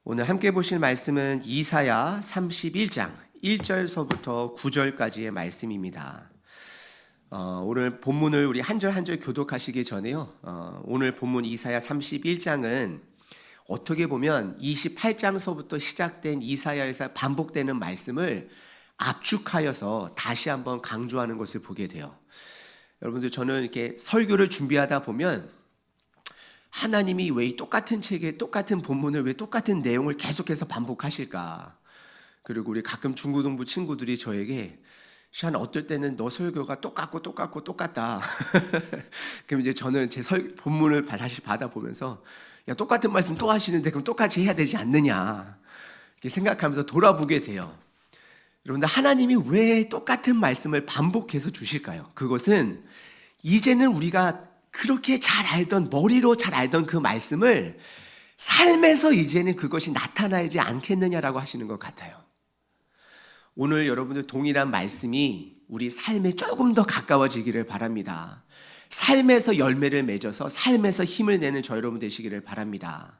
오늘 함께 보실 말씀은 이사야 31장 1절서부터 9절까지의 말씀입니다. 오늘 본문을 우리 한 절 한 절 교독하시기 전에요. 오늘 본문 이사야 31장은 어떻게 보면 28장서부터 시작된 이사야에서 반복되는 말씀을 압축하여서 다시 한번 강조하는 것을 보게 돼요. 여러분들, 저는 이렇게 설교를 준비하다 보면 하나님이 왜 똑같은 책에 똑같은 본문을 왜 똑같은 내용을 계속해서 반복하실까? 그리고 우리 가끔 중고등부 친구들이 저에게 샤나, 어떨 때는 너 설교가 똑같다. 그럼 이제 저는 제 본문을 다시 받아보면서 야, 똑같은 말씀 또 하시는데 그럼 똑같이 해야 되지 않느냐 이렇게 생각하면서 돌아보게 돼요. 여러분들, 하나님이 왜 똑같은 말씀을 반복해서 주실까요? 그것은 이제는 우리가 그렇게 잘 알던, 머리로 잘 알던 그 말씀을 삶에서 이제는 그것이 나타나지 않겠느냐라고 하시는 것 같아요. 오늘 여러분들 동일한 말씀이 우리 삶에 조금 더 가까워지기를 바랍니다. 삶에서 열매를 맺어서 삶에서 힘을 내는 저 여러분 되시기를 바랍니다.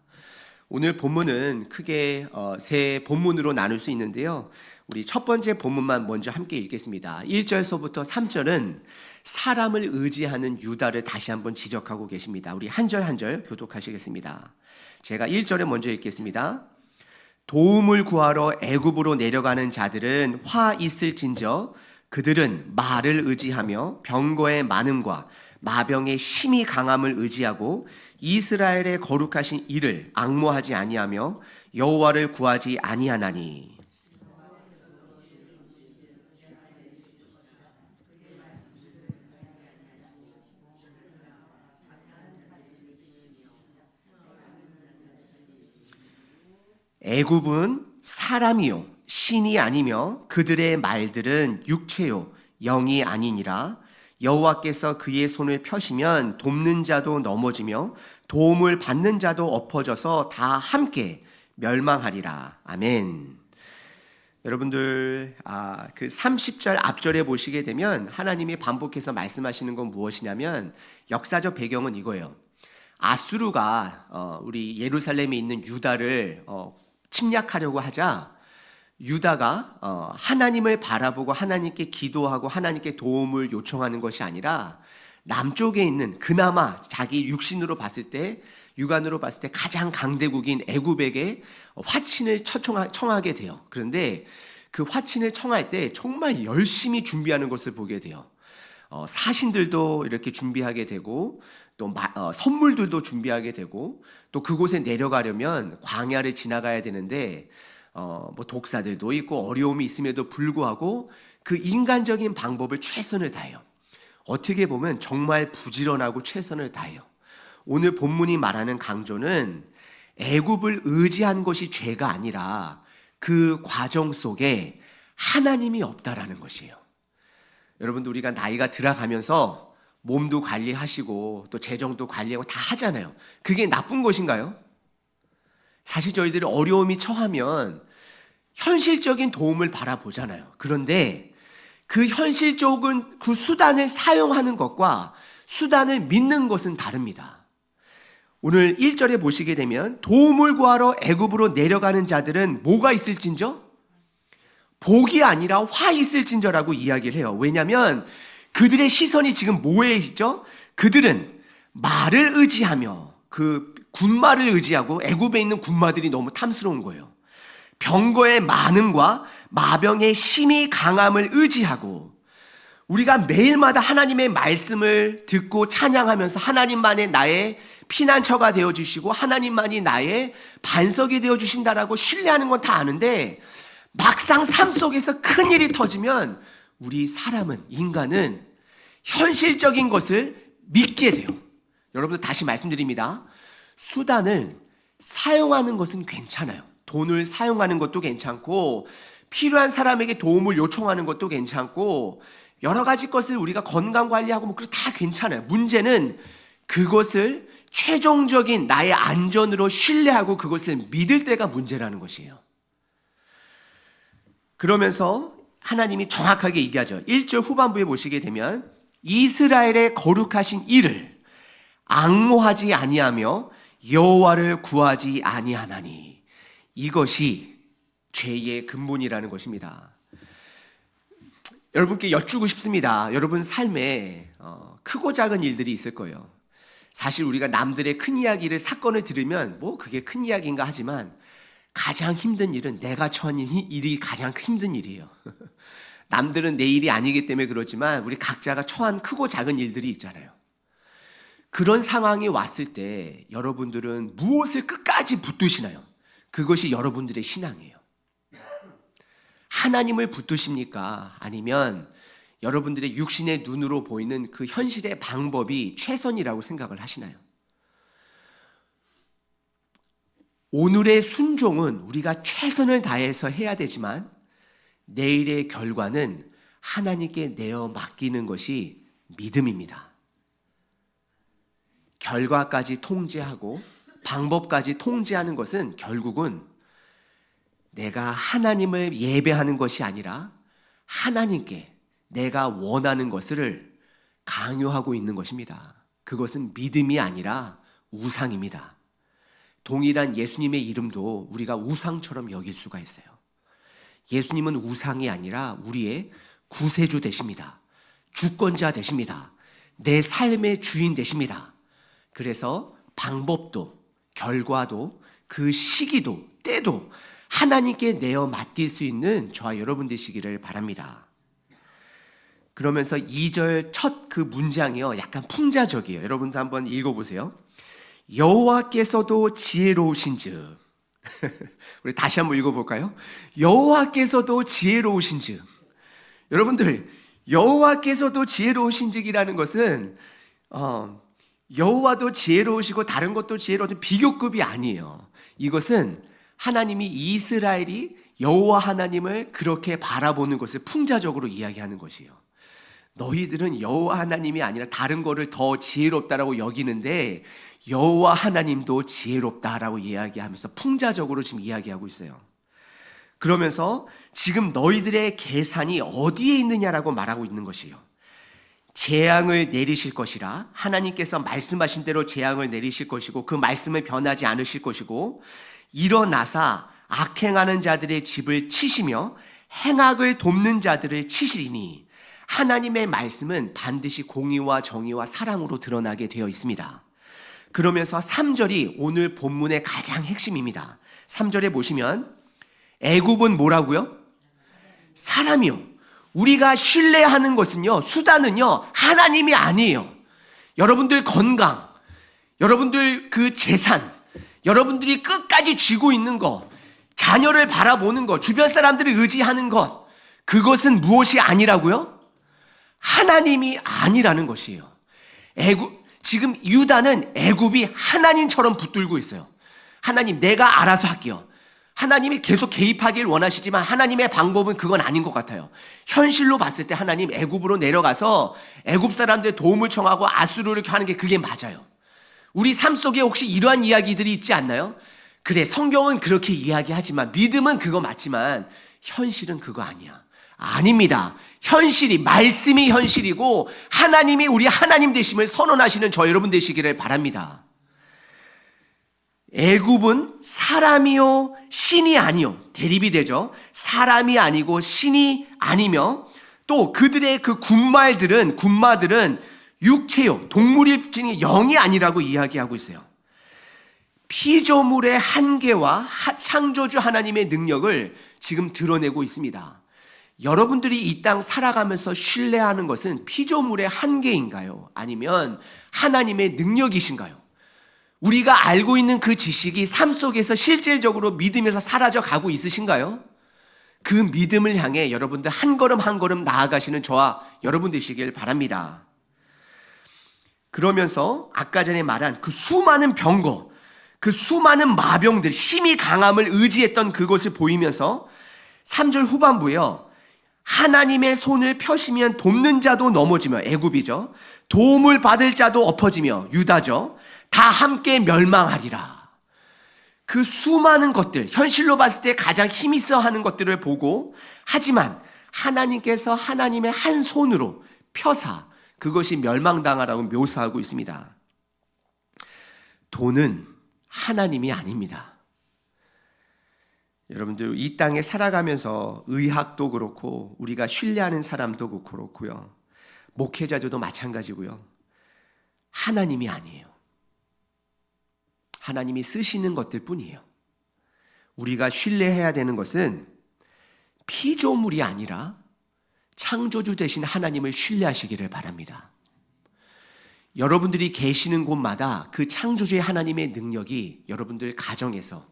오늘 본문은 크게 세 본문으로 나눌 수 있는데요. 우리 첫 번째 본문만 먼저 함께 읽겠습니다. 1절서부터 3절은 사람을 의지하는 유다를 다시 한번 지적하고 계십니다. 우리 한 절 한 절 교독하시겠습니다. 제가 1절에 먼저 읽겠습니다. 도움을 구하러 애굽으로 내려가는 자들은 화 있을진저 그들은 말을 의지하며 병거의 많음과 마병의 심히 강함을 의지하고 이스라엘의 거룩하신 이를 앙모하지 아니하며 여호와를 구하지 아니하나니. 애굽은 사람이요 신이 아니며 그들의 말들은 육체요 영이 아니니라. 여호와께서 그의 손을 펴시면 돕는 자도 넘어지며 도움을 받는 자도 엎어져서 다 함께 멸망하리라. 아멘. 여러분들, 그 30절 앞절에 보시게 되면 하나님이 반복해서 말씀하시는 건 무엇이냐면 역사적 배경은 이거예요. 아수르가 우리 예루살렘에 있는 유다를 침략하려고 하자 유다가 하나님을 바라보고 하나님께 기도하고 하나님께 도움을 요청하는 것이 아니라 남쪽에 있는 그나마 자기 육신으로 봤을 때, 육안으로 봤을 때 가장 강대국인 애굽에게 화친을 청하게 돼요. 그런데 그 화친을 청할 때 정말 열심히 준비하는 것을 보게 돼요. 사신들도 이렇게 준비하게 되고 또 선물들도 준비하게 되고 또 그곳에 내려가려면 광야를 지나가야 되는데 뭐 독사들도 있고 어려움이 있음에도 불구하고 그 인간적인 방법을 최선을 다해요. 어떻게 보면 정말 부지런하고 최선을 다해요. 오늘 본문이 말하는 강조는 애굽을 의지한 것이 죄가 아니라 그 과정 속에 하나님이 없다라는 것이에요. 여러분들, 우리가 나이가 들어가면서 몸도 관리하시고 또 재정도 관리하고 다 하잖아요. 그게 나쁜 것인가요? 사실 저희들이 어려움이 처하면 현실적인 도움을 바라보잖아요. 그런데 그 현실적인 그 수단을 사용하는 것과 수단을 믿는 것은 다릅니다. 오늘 1절에 보시게 되면 도움을 구하러 애굽으로 내려가는 자들은 뭐가 있을진저? 복이 아니라 화 있을진저라고 이야기를 해요. 왜냐하면 그들의 시선이 지금 뭐에 있죠? 그들은 말을 의지하며 그 군마를 의지하고 애굽에 있는 군마들이 너무 탐스러운 거예요. 병거의 많음과 마병의 심히 강함을 의지하고, 우리가 매일마다 하나님의 말씀을 듣고 찬양하면서 하나님만이 나의 피난처가 되어주시고 하나님만이 나의 반석이 되어주신다라고 신뢰하는 건 다 아는데 막상 삶 속에서 큰일이 터지면 우리 사람은, 인간은 현실적인 것을 믿게 돼요. 여러분들, 다시 말씀드립니다. 수단을 사용하는 것은 괜찮아요. 돈을 사용하는 것도 괜찮고 필요한 사람에게 도움을 요청하는 것도 괜찮고 여러 가지 것을 우리가 건강관리하고 뭐 다 괜찮아요. 문제는 그것을 최종적인 나의 안전으로 신뢰하고 그것을 믿을 때가 문제라는 것이에요. 그러면서 하나님이 정확하게 얘기하죠. 1절 후반부에 보시게 되면 이스라엘의 거룩하신 이를 앙모하지 아니하며 여호와를 구하지 아니하나니. 이것이 죄의 근본이라는 것입니다. 여러분께 여쭈고 싶습니다. 여러분 삶에 크고 작은 일들이 있을 거예요. 사실 우리가 남들의 큰 이야기를, 사건을 들으면 뭐 그게 큰 이야기인가 하지만 가장 힘든 일은 내가 처한 일이 가장 힘든 일이에요. 남들은 내 일이 아니기 때문에 그렇지만 우리 각자가 처한 크고 작은 일들이 있잖아요. 그런 상황이 왔을 때 여러분들은 무엇을 끝까지 붙드시나요? 그것이 여러분들의 신앙이에요. 하나님을 붙드십니까? 아니면 여러분들의 육신의 눈으로 보이는 그 현실의 방법이 최선이라고 생각을 하시나요? 오늘의 순종은 우리가 최선을 다해서 해야 되지만 내일의 결과는 하나님께 내어 맡기는 것이 믿음입니다. 결과까지 통제하고 방법까지 통제하는 것은 결국은 내가 하나님을 예배하는 것이 아니라 하나님께 내가 원하는 것을 강요하고 있는 것입니다. 그것은 믿음이 아니라 우상입니다. 동일한 예수님의 이름도 우리가 우상처럼 여길 수가 있어요. 예수님은 우상이 아니라 우리의 구세주 되십니다. 주권자 되십니다. 내 삶의 주인 되십니다. 그래서 방법도 결과도 그 시기도 때도 하나님께 내어 맡길 수 있는 저와 여러분 되시기를 바랍니다. 그러면서 2절 첫 그 문장이요, 약간 풍자적이에요. 여러분도 한번 읽어보세요. 여호와께서도 지혜로우신즉. 우리 다시 한번 읽어볼까요? 여호와께서도 지혜로우신즉. 여러분들, 여호와께서도 지혜로우신즉이라는 것은 여호와도 지혜로우시고 다른 것도 지혜로운 비교급이 아니에요. 이것은 하나님이 이스라엘이 여호와 하나님을 그렇게 바라보는 것을 풍자적으로 이야기하는 것이에요. 너희들은 여호와 하나님이 아니라 다른 거를 더 지혜롭다라고 여기는데 여호와 하나님도 지혜롭다라고 이야기하면서 풍자적으로 지금 이야기하고 있어요. 그러면서 지금 너희들의 계산이 어디에 있느냐라고 말하고 있는 것이에요. 재앙을 내리실 것이라, 하나님께서 말씀하신 대로 재앙을 내리실 것이고 그 말씀을 변하지 않으실 것이고, 일어나사 악행하는 자들의 집을 치시며 행악을 돕는 자들을 치시리니 하나님의 말씀은 반드시 공의와 정의와 사랑으로 드러나게 되어 있습니다. 그러면서 3절이 오늘 본문의 가장 핵심입니다. 3절에 보시면 애굽은 뭐라고요? 사람이요. 우리가 신뢰하는 것은요, 수단은요, 하나님이 아니에요. 여러분들 건강, 여러분들 그 재산, 여러분들이 끝까지 쥐고 있는 것, 자녀를 바라보는 것, 주변 사람들을 의지하는 것, 그것은 무엇이 아니라고요? 하나님이 아니라는 것이에요. 지금 유다는 애굽이 하나님처럼 붙들고 있어요. 하나님, 내가 알아서 할게요. 하나님이 계속 개입하길 원하시지만 하나님의 방법은 그건 아닌 것 같아요. 현실로 봤을 때 하나님 애굽으로 내려가서 애굽 사람들의 도움을 청하고 아수르를 하는 게 그게 맞아요. 우리 삶 속에 혹시 이러한 이야기들이 있지 않나요? 그래, 성경은 그렇게 이야기하지만, 믿음은 그거 맞지만 현실은 그거 아니야. 아닙니다. 현실이, 말씀이 현실이고 하나님이 우리 하나님 되심을 선언하시는 저 여러분 되시기를 바랍니다. 애굽은 사람이요 신이 아니요, 대립이 되죠. 사람이 아니고 신이 아니며, 또 그들의 그 군마들은 육체요, 동물일 뿐이 영이 아니라고 이야기하고 있어요. 피조물의 한계와 창조주 하나님의 능력을 지금 드러내고 있습니다. 여러분들이 이 땅 살아가면서 신뢰하는 것은 피조물의 한계인가요? 아니면 하나님의 능력이신가요? 우리가 알고 있는 그 지식이 삶 속에서 실질적으로 믿음에서 사라져 가고 있으신가요? 그 믿음을 향해 여러분들 한 걸음 한 걸음 나아가시는 저와 여러분 되시길 바랍니다. 그러면서 아까 전에 말한 그 수많은 병거, 그 수많은 마병들, 심히 강함을 의지했던 그것을 보이면서 3절 후반부에요, 하나님의 손을 펴시면 돕는 자도 넘어지며, 애굽이죠, 도움을 받을 자도 엎어지며, 유다죠, 다 함께 멸망하리라. 그 수많은 것들, 현실로 봤을 때 가장 힘있어 하는 것들을 보고, 하지만 하나님께서 하나님의 한 손으로 펴사 그것이 멸망당하라고 묘사하고 있습니다. 돈은 하나님이 아닙니다. 여러분들 이 땅에 살아가면서 의학도 그렇고 우리가 신뢰하는 사람도 그렇고요. 목회자들도 마찬가지고요. 하나님이 아니에요. 하나님이 쓰시는 것들 뿐이에요. 우리가 신뢰해야 되는 것은 피조물이 아니라 창조주 되신 하나님을 신뢰하시기를 바랍니다. 여러분들이 계시는 곳마다 그 창조주의 하나님의 능력이 여러분들 가정에서,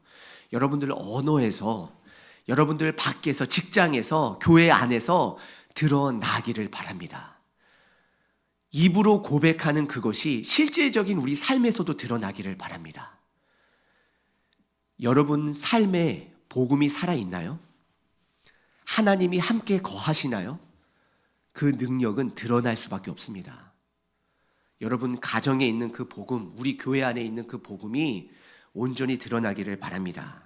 여러분들 언어에서, 여러분들 밖에서, 직장에서, 교회 안에서 드러나기를 바랍니다. 입으로 고백하는 그것이 실제적인 우리 삶에서도 드러나기를 바랍니다. 여러분 삶에 복음이 살아있나요? 하나님이 함께 거하시나요? 그 능력은 드러날 수밖에 없습니다. 여러분 가정에 있는 그 복음, 우리 교회 안에 있는 그 복음이 온전히 드러나기를 바랍니다.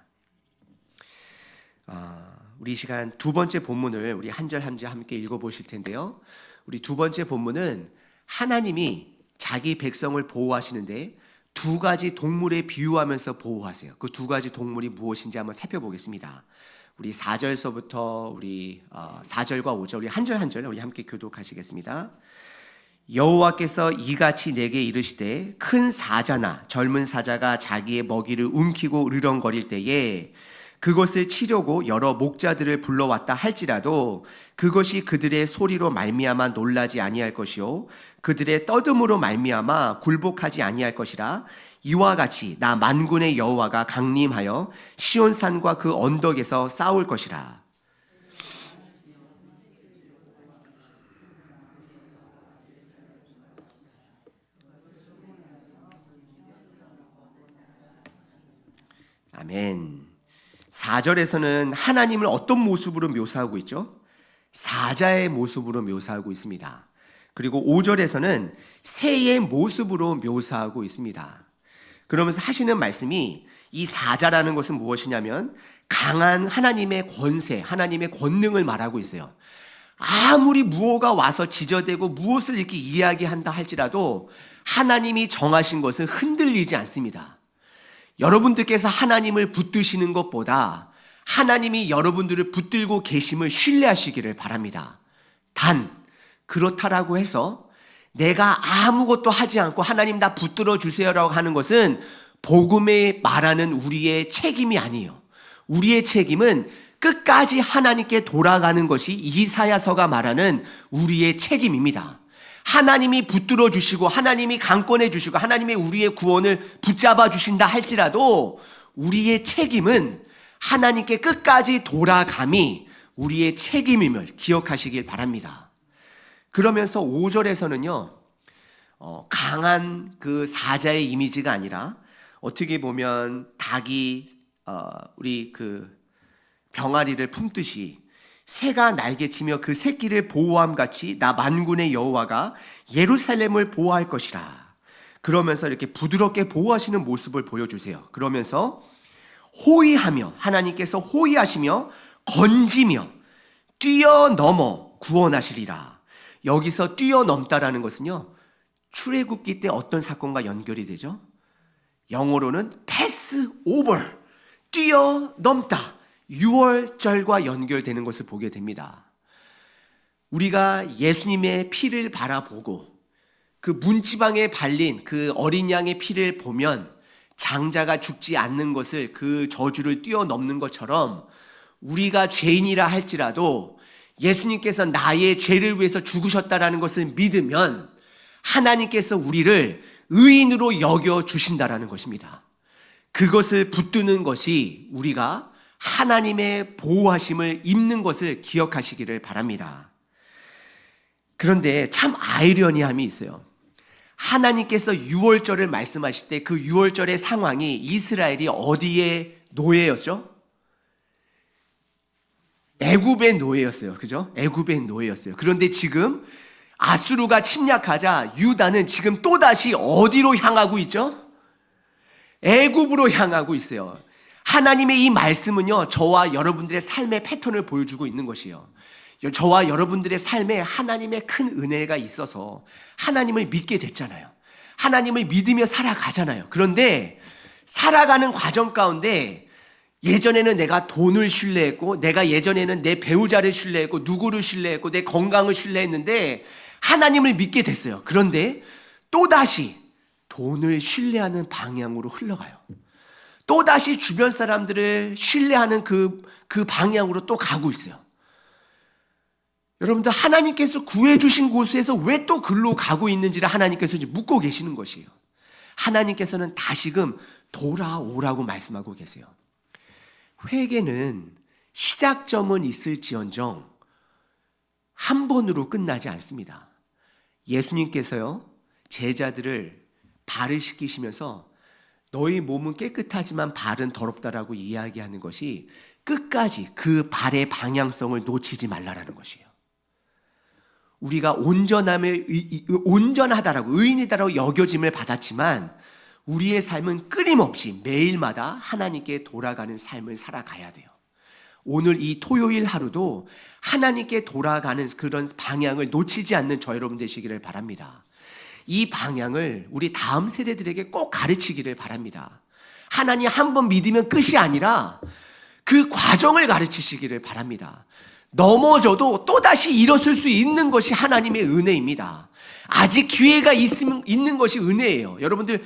우리 시간 두 번째 본문을 우리 한 절 한 절 함께 읽어보실 텐데요. 우리 두 번째 본문은 하나님이 자기 백성을 보호하시는데 두 가지 동물에 비유하면서 보호하세요. 그 두 가지 동물이 무엇인지 한번 살펴보겠습니다. 우리 4절서부터 우리 4절과 5절 우리 한 절 한 절 우리 함께 교독하시겠습니다. 여호와께서 이같이 내게 이르시되 큰 사자나 젊은 사자가 자기의 먹이를 움키고 으르렁거릴 때에 그것을 치려고 여러 목자들을 불러왔다 할지라도 그것이 그들의 소리로 말미암아 놀라지 아니할 것이요 그들의 떠듬으로 말미암아 굴복하지 아니할 것이라. 이와 같이 나 만군의 여호와가 강림하여 시온산과 그 언덕에서 싸울 것이라. 아멘. 4절에서는 하나님을 어떤 모습으로 묘사하고 있죠? 사자의 모습으로 묘사하고 있습니다. 그리고 5절에서는 새의 모습으로 묘사하고 있습니다. 그러면서 하시는 말씀이 이 사자라는 것은 무엇이냐면 강한 하나님의 권세, 하나님의 권능을 말하고 있어요. 아무리 무엇가 와서 지저대고 무엇을 이렇게 이야기한다 할지라도 하나님이 정하신 것은 흔들리지 않습니다. 여러분들께서 하나님을 붙드시는 것보다 하나님이 여러분들을 붙들고 계심을 신뢰하시기를 바랍니다. 단 그렇다라고 해서 내가 아무것도 하지 않고 하나님 나 붙들어 주세요라고 하는 것은 복음에 말하는 우리의 책임이 아니에요. 우리의 책임은 끝까지 하나님께 돌아가는 것이 이사야서가 말하는 우리의 책임입니다. 하나님이 붙들어 주시고 하나님이 강권해 주시고 하나님이 우리의 구원을 붙잡아 주신다 할지라도 우리의 책임은 하나님께 끝까지 돌아감이 우리의 책임임을 기억하시길 바랍니다. 그러면서 5절에서는요 강한 그 사자의 이미지가 아니라 어떻게 보면 닭이 우리 그 병아리를 품듯이 새가 날개치며 그 새끼를 보호함 같이 나 만군의 여호와가 예루살렘을 보호할 것이라. 그러면서 이렇게 부드럽게 보호하시는 모습을 보여주세요. 그러면서 호위하며 하나님께서 호위하시며 건지며 뛰어넘어 구원하시리라. 여기서 뛰어넘다라는 것은요 출애굽기 때 어떤 사건과 연결이 되죠? 영어로는 패스 오버, 뛰어넘다. 6월절과 연결되는 것을 보게 됩니다. 우리가 예수님의 피를 바라보고 그 문지방에 발린 그 어린 양의 피를 보면 장자가 죽지 않는 것을 그 저주를 뛰어넘는 것처럼 우리가 죄인이라 할지라도 예수님께서 나의 죄를 위해서 죽으셨다라는 것을 믿으면 하나님께서 우리를 의인으로 여겨주신다라는 것입니다. 그것을 붙드는 것이 우리가 하나님의 보호하심을 입는 것을 기억하시기를 바랍니다. 그런데 참 아이러니함이 있어요. 하나님께서 6월절을 말씀하실 때 그 6월절의 상황이 이스라엘이 어디에 노예였죠? 애굽의 노예였어요. 그죠? 애굽의 노예였어요. 그런데 지금 아수르가 침략하자 유다는 지금 또다시 어디로 향하고 있죠? 애굽으로 향하고 있어요. 하나님의 이 말씀은요 저와 여러분들의 삶의 패턴을 보여주고 있는 것이에요. 저와 여러분들의 삶에 하나님의 큰 은혜가 있어서 하나님을 믿게 됐잖아요. 하나님을 믿으며 살아가잖아요. 그런데 살아가는 과정 가운데 예전에는 내가 돈을 신뢰했고, 내가 예전에는 내 배우자를 신뢰했고, 누구를 신뢰했고, 내 건강을 신뢰했는데 하나님을 믿게 됐어요. 그런데 또다시 돈을 신뢰하는 방향으로 흘러가요. 또다시 주변 사람들을 신뢰하는 그 방향으로 또 가고 있어요. 여러분들, 하나님께서 구해주신 곳에서 왜 또 글로 가고 있는지를 하나님께서 이제 묻고 계시는 것이에요. 하나님께서는 다시금 돌아오라고 말씀하고 계세요. 회개는 시작점은 있을지언정 한 번으로 끝나지 않습니다. 예수님께서요, 제자들을 발을 씻기시면서 너희 몸은 깨끗하지만 발은 더럽다라고 이야기하는 것이 끝까지 그 발의 방향성을 놓치지 말라라는 것이에요. 우리가 온전하다라고, 의인이다라고 여겨짐을 받았지만 우리의 삶은 끊임없이 매일마다 하나님께 돌아가는 삶을 살아가야 돼요. 오늘 이 토요일 하루도 하나님께 돌아가는 그런 방향을 놓치지 않는 저 여러분 되시기를 바랍니다. 이 방향을 우리 다음 세대들에게 꼭 가르치기를 바랍니다. 하나님 한 번 믿으면 끝이 아니라 그 과정을 가르치시기를 바랍니다. 넘어져도 또다시 일어설 수 있는 것이 하나님의 은혜입니다. 아직 기회가 있는 것이 은혜예요. 여러분들,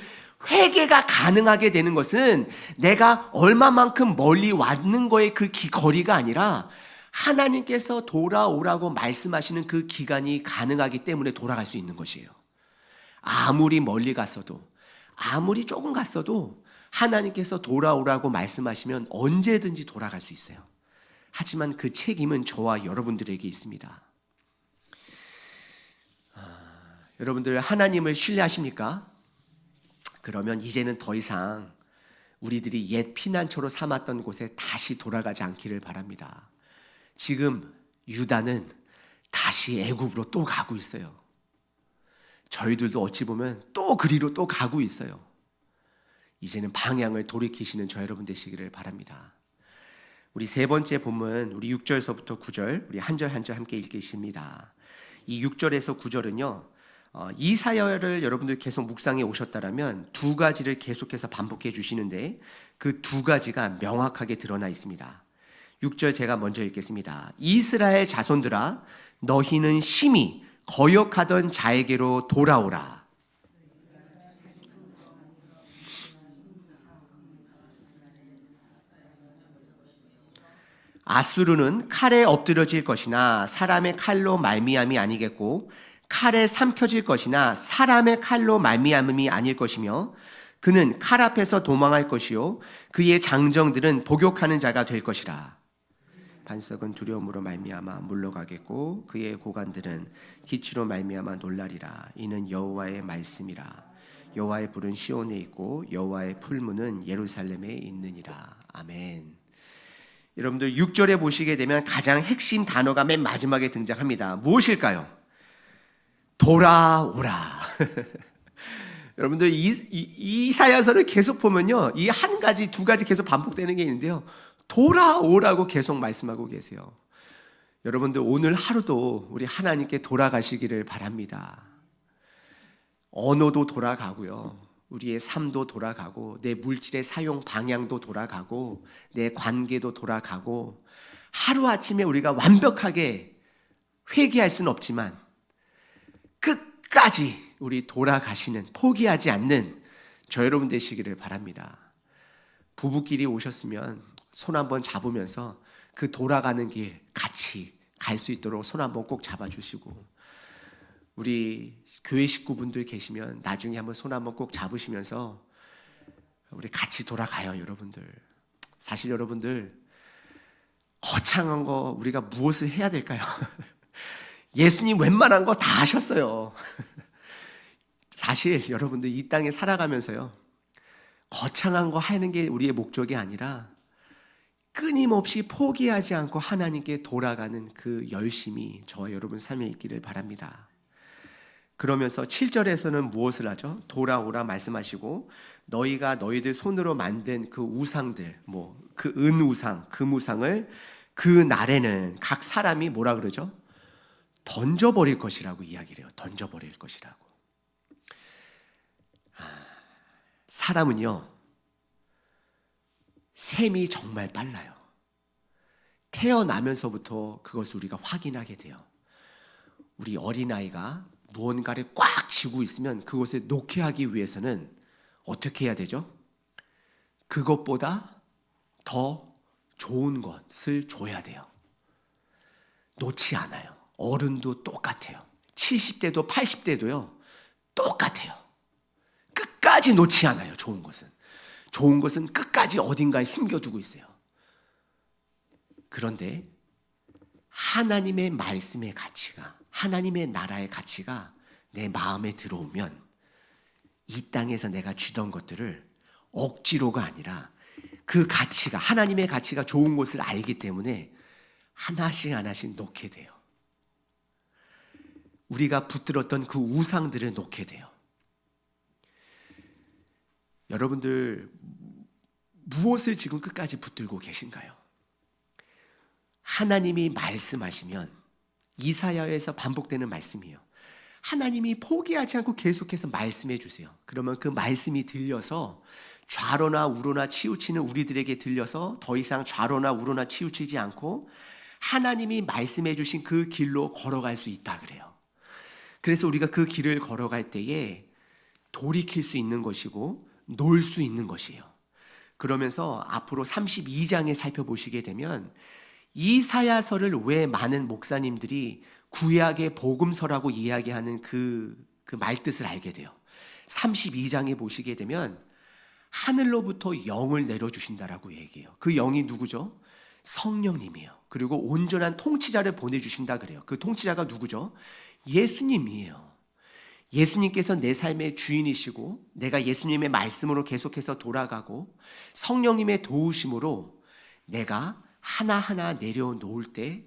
회개가 가능하게 되는 것은 내가 얼마만큼 멀리 왔는 거에 그 거리가 아니라 하나님께서 돌아오라고 말씀하시는 그 기간이 가능하기 때문에 돌아갈 수 있는 것이에요. 아무리 멀리 갔어도, 아무리 조금 갔어도 하나님께서 돌아오라고 말씀하시면 언제든지 돌아갈 수 있어요. 하지만 그 책임은 저와 여러분들에게 있습니다. 여러분들, 하나님을 신뢰하십니까? 그러면 이제는 더 이상 우리들이 옛 피난처로 삼았던 곳에 다시 돌아가지 않기를 바랍니다. 지금 유다는 다시 애굽으로 또 가고 있어요. 저희들도 어찌 보면 또 그리로 또 가고 있어요. 이제는 방향을 돌이키시는 저 여러분 되시기를 바랍니다. 우리 세 번째 본문, 우리 6절서부터 9절, 우리 한 절 한 절 함께 읽겠습니다. 이 6절에서 9절은요, 이사야를 여러분들 계속 묵상해 오셨다라면 두 가지를 계속해서 반복해 주시는데 그 두 가지가 명확하게 드러나 있습니다. 6절 제가 먼저 읽겠습니다. 이스라엘 자손들아, 너희는 심히 거역하던 자에게로 돌아오라. 아수르는 칼에 엎드려질 것이나 사람의 칼로 말미암이 아니겠고, 칼에 삼켜질 것이나 사람의 칼로 말미암음이 아닐 것이며, 그는 칼 앞에서 도망할 것이요 그의 장정들은 복욕하는 자가 될 것이라. 반석은 두려움으로 말미암아 물러가겠고 그의 고관들은 기치로 말미암아 놀라리라. 이는 여호와의 말씀이라. 여호와의 불은 시온에 있고 여호와의 풀무는 예루살렘에 있느니라. 아멘. 여러분들, 6절에 보시게 되면 가장 핵심 단어가 맨 마지막에 등장합니다. 무엇일까요? 돌아오라. 여러분들, 이사야서를 계속 보면요, 이 한 가지, 두 가지 계속 반복되는 게 있는데요, 돌아오라고 계속 말씀하고 계세요. 여러분들, 오늘 하루도 우리 하나님께 돌아가시기를 바랍니다. 언어도 돌아가고요, 우리의 삶도 돌아가고, 내 물질의 사용 방향도 돌아가고, 내 관계도 돌아가고, 하루아침에 우리가 완벽하게 회개할 수는 없지만 끝까지 우리 돌아가시는, 포기하지 않는 저 여러분 되시기를 바랍니다. 부부끼리 오셨으면 손 한번 잡으면서 그 돌아가는 길 같이 갈 수 있도록 손 한번 꼭 잡아주시고, 우리 교회 식구분들 계시면 나중에 한번 손 한번 꼭 잡으시면서 우리 같이 돌아가요. 여러분들, 사실 여러분들, 거창한 거 우리가 무엇을 해야 될까요? 예수님 웬만한 거 다 하셨어요. 사실 여러분들, 이 땅에 살아가면서요, 거창한 거 하는 게 우리의 목적이 아니라 끊임없이 포기하지 않고 하나님께 돌아가는 그 열심이 저와 여러분 삶에 있기를 바랍니다. 그러면서 7절에서는 무엇을 하죠? 돌아오라 말씀하시고, 너희가 너희들 손으로 만든 그 우상들, 그 은우상, 금우상을 그 날에는 각 사람이 뭐라 그러죠? 던져버릴 것이라고 이야기를 해요. 던져버릴 것이라고. 사람은요, 셈이 정말 빨라요. 태어나면서부터 그것을 우리가 확인하게 돼요. 우리 어린아이가 무언가를 꽉 쥐고 있으면 그것을 놓게 하기 위해서는 어떻게 해야 되죠? 그것보다 더 좋은 것을 줘야 돼요. 놓지 않아요. 어른도 똑같아요. 70대도 80대도요. 똑같아요. 끝까지 놓지 않아요. 좋은 것은. 좋은 것은 끝까지 어딘가에 숨겨두고 있어요. 그런데 하나님의 말씀의 가치가, 하나님의 나라의 가치가 내 마음에 들어오면 이 땅에서 내가 쥐던 것들을 억지로가 아니라 그 가치가, 하나님의 가치가 좋은 것을 알기 때문에 하나씩 하나씩 놓게 돼요. 우리가 붙들었던 그 우상들을 놓게 돼요. 여러분들 무엇을 지금 끝까지 붙들고 계신가요? 하나님이 말씀하시면, 이사야에서 반복되는 말씀이에요. 하나님이 포기하지 않고 계속해서 말씀해 주세요. 그러면 그 말씀이 들려서 좌로나 우로나 치우치는 우리들에게 들려서 더 이상 좌로나 우로나 치우치지 않고 하나님이 말씀해 주신 그 길로 걸어갈 수 있다 그래요. 그래서 우리가 그 길을 걸어갈 때에 돌이킬 수 있는 것이고 놓을 수 있는 것이에요. 그러면서 앞으로 32장에 살펴보시게 되면 이사야서를 왜 많은 목사님들이 구약의 복음서라고 이야기하는 그 말뜻을 알게 돼요. 32장에 보시게 되면 하늘로부터 영을 내려주신다라고 얘기해요. 그 영이 누구죠? 성령님이에요. 그리고 온전한 통치자를 보내주신다 그래요. 그 통치자가 누구죠? 예수님이에요. 예수님께서 내 삶의 주인이시고 내가 예수님의 말씀으로 계속해서 돌아가고 성령님의 도우심으로 내가 하나하나 내려놓을 때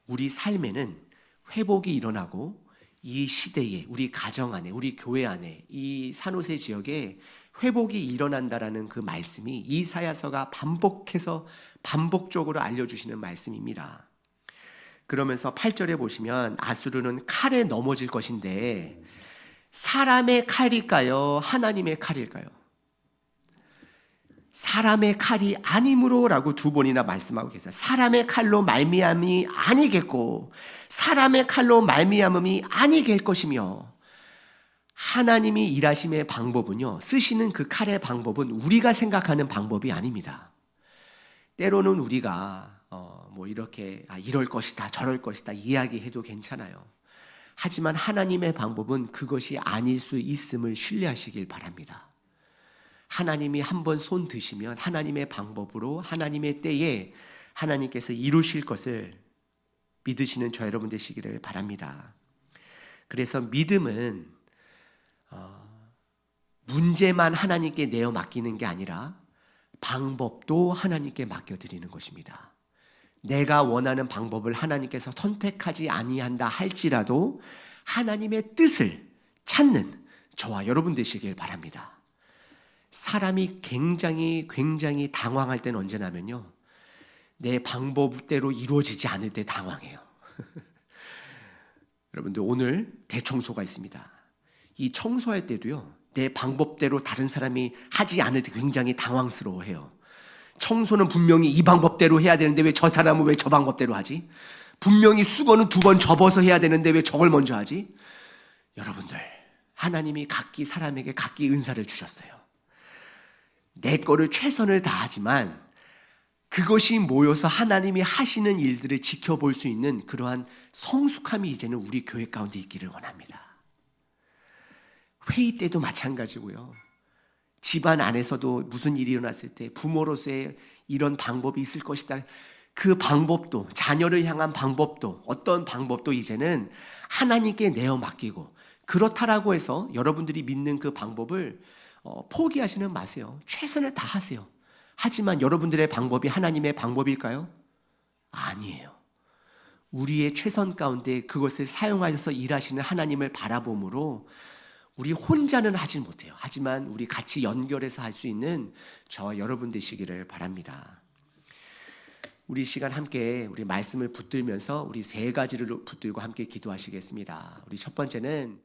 우리 삶에는 회복이 일어나고 이 시대에, 우리 가정 안에, 우리 교회 안에, 이 산호세 지역에 회복이 일어난다라는 그 말씀이 이사야서가 반복적으로 알려주시는 말씀입니다. 그러면서 8절에 보시면 아수르는 칼에 넘어질 것인데 사람의 칼일까요? 하나님의 칼일까요? 사람의 칼이 아니므로 라고 두 번이나 말씀하고 계세요. 사람의 칼로 말미암이 아니겠고 사람의 칼로 말미암음이 아니될 것이며, 하나님이 일하심의 방법은요, 쓰시는 그 칼의 방법은 우리가 생각하는 방법이 아닙니다. 때로는 우리가 이렇게 이럴 것이다 저럴 것이다 이야기해도 괜찮아요. 하지만 하나님의 방법은 그것이 아닐 수 있음을 신뢰하시길 바랍니다. 하나님이 한번 손 드시면 하나님의 방법으로 하나님의 때에 하나님께서 이루실 것을 믿으시는 저 여러분 되시기를 바랍니다. 그래서 믿음은 문제만 하나님께 내어 맡기는 게 아니라 방법도 하나님께 맡겨드리는 것입니다. 내가 원하는 방법을 하나님께서 선택하지 아니한다 할지라도 하나님의 뜻을 찾는 저와 여러분 되시길 바랍니다. 사람이 굉장히 당황할 때는 언제냐면요, 내 방법대로 이루어지지 않을 때 당황해요. 여러분들 오늘 대청소가 있습니다. 이 청소할 때도요, 내 방법대로 다른 사람이 하지 않을 때 굉장히 당황스러워해요. 청소는 분명히 이 방법대로 해야 되는데 왜 저 사람은 왜 저 방법대로 하지? 분명히 수건은 2번 접어서 해야 되는데 왜 저걸 먼저 하지? 여러분들, 하나님이 각기 사람에게 각기 은사를 주셨어요. 내 거를 최선을 다하지만 그것이 모여서 하나님이 하시는 일들을 지켜볼 수 있는 그러한 성숙함이 이제는 우리 교회 가운데 있기를 원합니다. 회의 때도 마찬가지고요. 집안 안에서도 무슨 일이 일어났을 때 부모로서의 이런 방법이 있을 것이다. 그 방법도, 자녀를 향한 방법도, 어떤 방법도 이제는 하나님께 내어 맡기고, 그렇다라고 해서 여러분들이 믿는 그 방법을 포기하지는 마세요. 최선을 다하세요. 하지만 여러분들의 방법이 하나님의 방법일까요? 아니에요. 우리의 최선 가운데 그것을 사용하셔서 일하시는 하나님을 바라봄으로 우리 혼자는 하지 못해요. 하지만 우리 같이 연결해서 할 수 있는 저와 여러분 되시기를 바랍니다. 우리 시간 함께 우리 말씀을 붙들면서 우리 3가지를 붙들고 함께 기도하시겠습니다. 우리 첫 번째는